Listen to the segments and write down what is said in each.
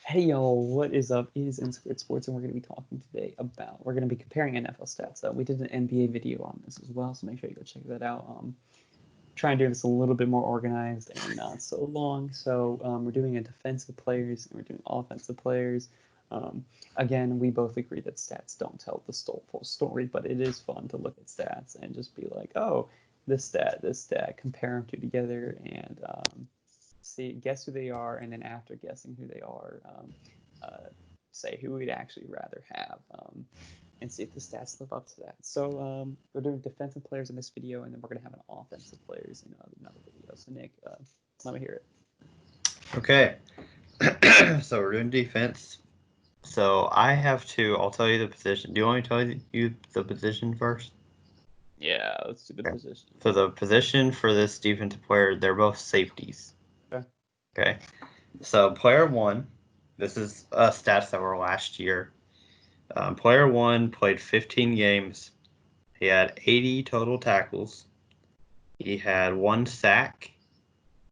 Hey yo, what is up? It is Insquared Sports, and we're going to be talking today about we're going to be comparing NFL stats. We did an NBA video on this as well, so make sure you go check that out. Try and do this a little bit more organized and not so long. So we're doing a defensive players and we're doing offensive players. Again, we both agree that stats don't tell the full story, but it is fun to look at stats and just be like, oh, this stat, compare them two together and guess who they are, and then after guessing who they are, say who we'd actually rather have, and see if the stats live up to that. So we're doing defensive players in this video, and then we're going to have an offensive players in another video. So Nick, let me hear it. Okay, so we're doing defense. So I'll tell you the position. Do you want me to tell you the position first? Yeah, let's do the position. So the position for this defensive player, they're both safeties. Okay. So player one, this is stats that were last year. Player one played 15 games. He had 80 total tackles. He had 1 sack.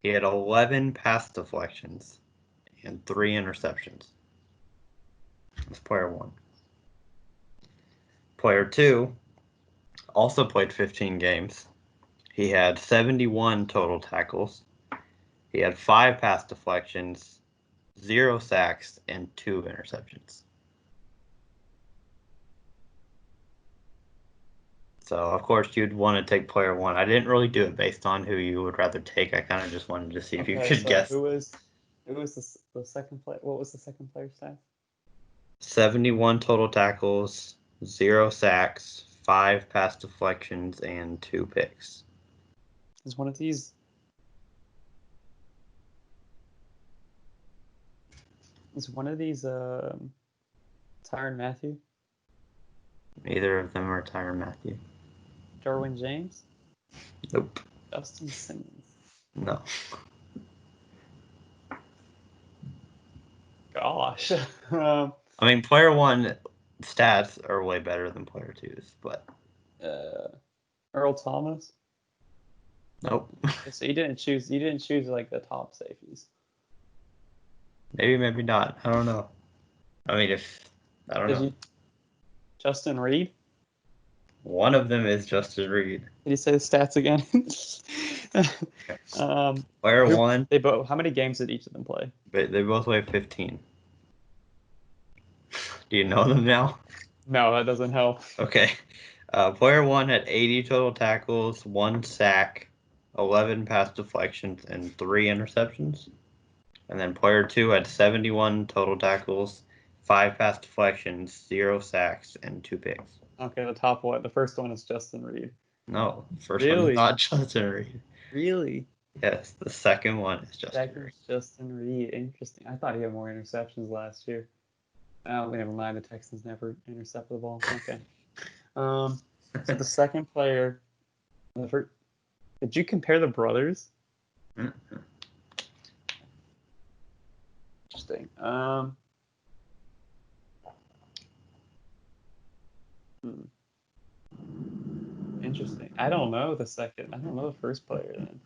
He had 11 pass deflections and 3 interceptions. That's player one. Player two also played 15 games. He had 71 total tackles. He had 5 pass deflections, 0 sacks, and 2 interceptions. So, of course, you'd want to take player one. I didn't really do it based on who you would rather take. I kind of just wanted to see if you could guess. Who was the second player? What was the second player's stat? 71 total tackles, 0 sacks, 5 pass deflections, and 2 picks. Is one of these? Is one of these Tyrann Mathieu? Neither of them are Tyrann Mathieu. Derwin James? Nope. Justin Simmons? No. Gosh. I mean, player one stats are way better than player two's, but Earl Thomas? nope. So you didn't choose like the top safeties. Maybe not. I don't know. I mean, I don't know. Justin Reed? One of them is Justin Reed. Did you say the stats again? Player one. How many games did each of them play? They both weigh 15. Do you know them now? No, that doesn't help. Okay. Player one had 80 total tackles, 1 sack, 11 pass deflections, and 3 interceptions. And then player two had 71 total tackles, 5 pass deflections, 0 sacks, and 2 picks. Okay, the top one. The first one is Justin Reed. No, the first one is not Justin Reed. Really? Yes, the second one is Justin Reed. Justin Reed. Interesting. I thought he had more interceptions last year. Oh, never mind. The Texans never intercepted the ball. Okay. So the second player. Did you compare the brothers? Mm-hmm. Interesting. Interesting. I don't know the second. I don't know the first player then.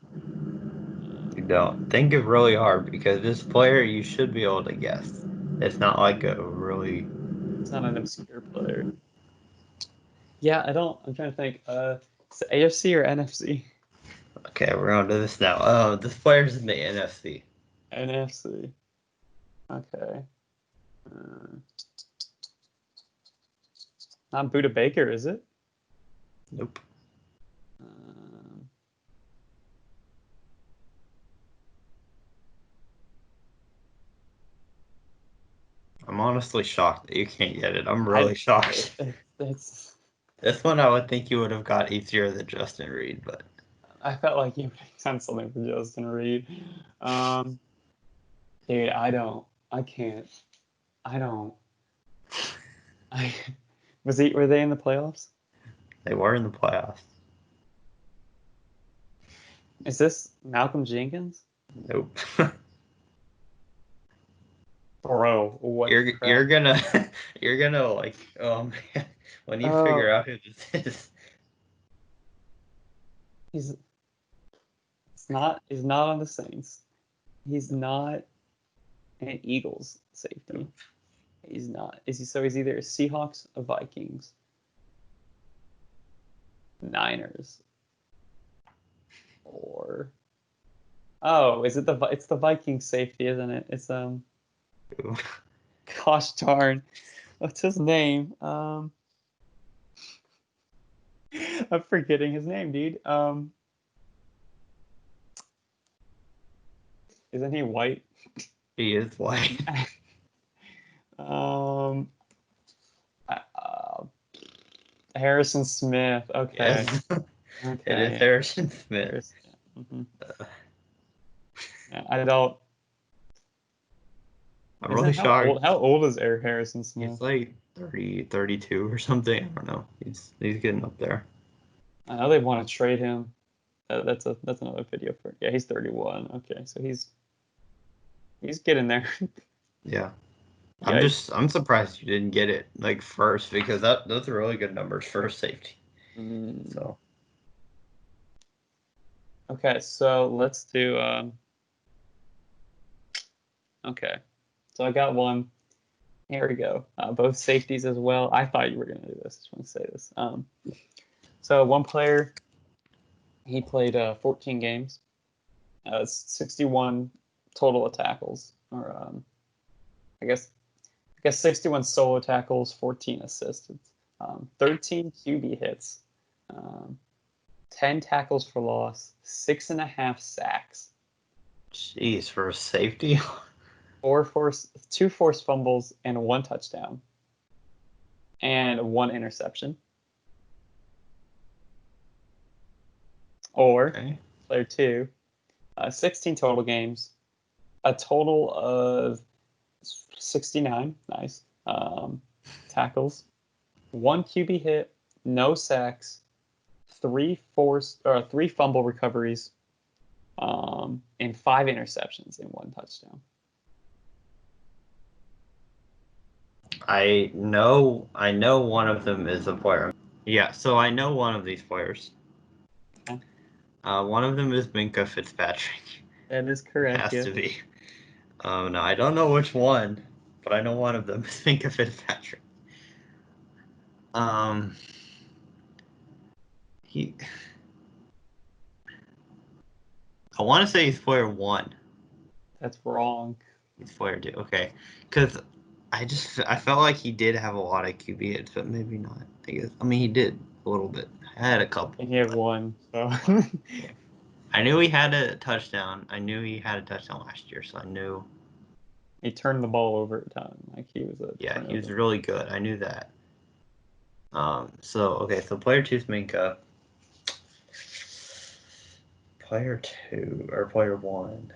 You don't. Think it really hard because this player you should be able to guess. It's not like a really. It's not an obscure player. Yeah, I don't. I'm trying to think. Is it AFC or NFC? Okay, we're on to this now. This player's in the NFC. NFC. Okay. Not Buda Baker, is it? Nope. I'm honestly shocked that you can't get it. I'm really shocked. This one I would think you would have got easier than Justin Reed, but I felt like you would have done something for Justin Reed. Dude, I can't. Were they in the playoffs? They were in the playoffs. Is this Malcolm Jenkins? Nope. Bro, what? You're gonna like, oh man, when you figure out who this is. He's not on the Saints. He's not. an Eagles safety. He's not. He's either a Seahawks, a Vikings, Niners, or it's the Vikings safety, isn't it? It's gosh darn, what's his name? I'm forgetting his name, dude. Isn't he white? He is white. Harrison Smith. Okay. Yes. Okay. It is Harrison Smith. Mm-hmm. I don't. I'm really shocked. How old is Eric Harrison Smith? He's like 30, 32 or something. I don't know. He's getting up there. I know they want to trade him. That's another video for. Yeah, he's 31. Okay, so he's getting there. Yeah. Yeah. I'm surprised you didn't get it like first because those are really good numbers for a safety. So. Okay, so let's do. Okay, so I got one. Here we go. Both safeties as well. I thought you were gonna do this. Just want to say this. So one player, he played 14 games, 61 total of tackles, or I guess 61 solo tackles, 14 assists, 13 QB hits, 10 tackles for loss, 6.5 sacks. Jeez, for a safety. 2 forced fumbles and 1 touchdown, and 1 interception. Or player 2, 16 total games, a total of 69, nice, tackles, 1 QB hit, no sacks, 3 fumble recoveries, and 5 interceptions and 1 touchdown. I know one of them is a player. Yeah, so I know one of these players. Okay. One of them is Minkah Fitzpatrick. That is correct. It has to be. No, I don't know which one, but I know one of them is Minkah Fitzpatrick. I want to say he's player 1. That's wrong. He's player 2. Okay, because I felt like he did have a lot of QB hits, but maybe not. I mean, he did a little bit. I had a couple. And he had 1. So. I knew he had a touchdown. I knew he had a touchdown last year, so I knew. He turned the ball over a ton. Like he was a. Yeah, he was really good. I knew that. So player 2 is Minkah. Player 2 or player 1.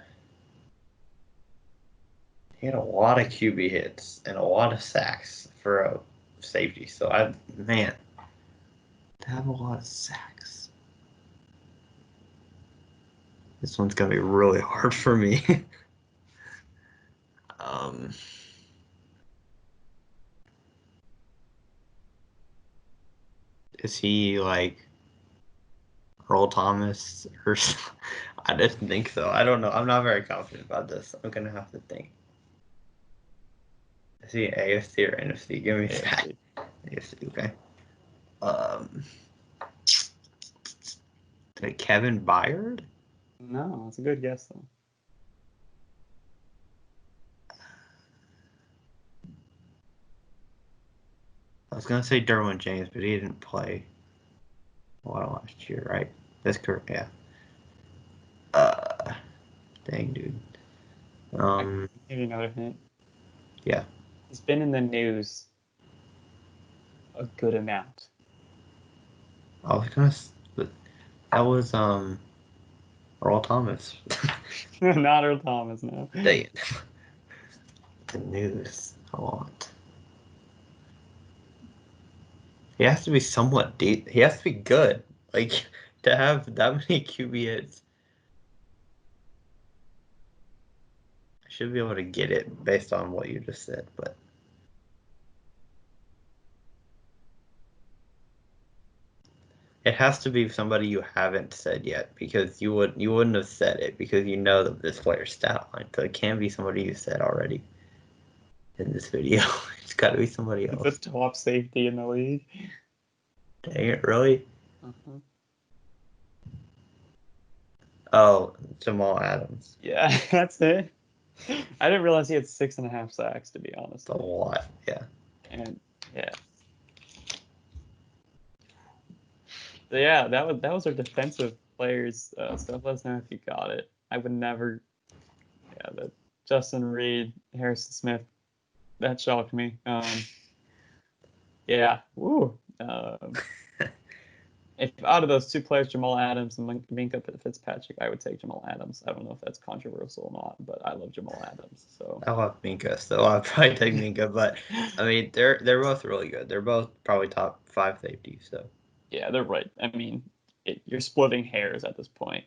He had a lot of QB hits and a lot of sacks for a safety. So to have a lot of sacks. This one's gonna be really hard for me. Is he like Earl Thomas or? I didn't think so. I don't know. I'm not very confident about this. I'm gonna have to think. Is he AFC or NFC? Give me that. AFC. Okay. Kevin Byard? No, it's a good guess though. I was gonna say Derwin James, but he didn't play a lot last year, right? That's correct. Yeah. Dang, dude. I'll give you another hint. Yeah. He's been in the news a good amount. I was gonna. That was Earl Thomas. Not Earl Thomas, no. Dang it. The news a lot. He has to be somewhat deep. He has to be good. Like to have that many QB hits. I should be able to get it based on what you just said, but It has to be somebody you haven't said yet, because you wouldn't have said it because you know that this player's stat line. So it can't be somebody you said already in this video. It's got to be somebody else. The top safety in the league. Dang it, really? Uh-huh. Oh, Jamal Adams. Yeah, that's it. I didn't realize he had 6.5 sacks, to be honest. That's a lot, yeah. And yeah. So yeah, that was our defensive players stuff. Let us know if you got it. I would never. Yeah, the Justin Reed, Harrison Smith, that shocked me. Yeah, woo. If out of those two players, Jamal Adams and Minkah Fitzpatrick, I would take Jamal Adams. I don't know if that's controversial or not, but I love Jamal Adams. So I love Minkah, so I'll probably take Minkah. But I mean, they're both really good. They're both probably top 5 safeties. So yeah, they're right. I mean, you're splitting hairs at this point.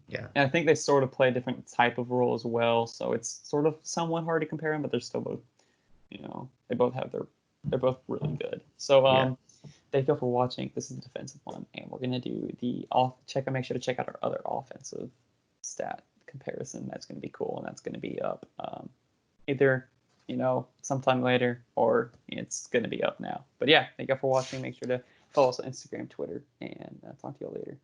yeah, and I think they sort of play a different type of role as well. So it's sort of somewhat hard to compare them, but they're still both, they both have they're both really good. So yeah. Thank you for watching. This is the defensive one, and we're gonna do the make sure to check out our other offensive stat comparison. That's gonna be cool, and that's gonna be up either sometime later, or it's gonna be up now. But yeah, thank you for watching. Make sure to follow us on Instagram, Twitter, and talk to you all later.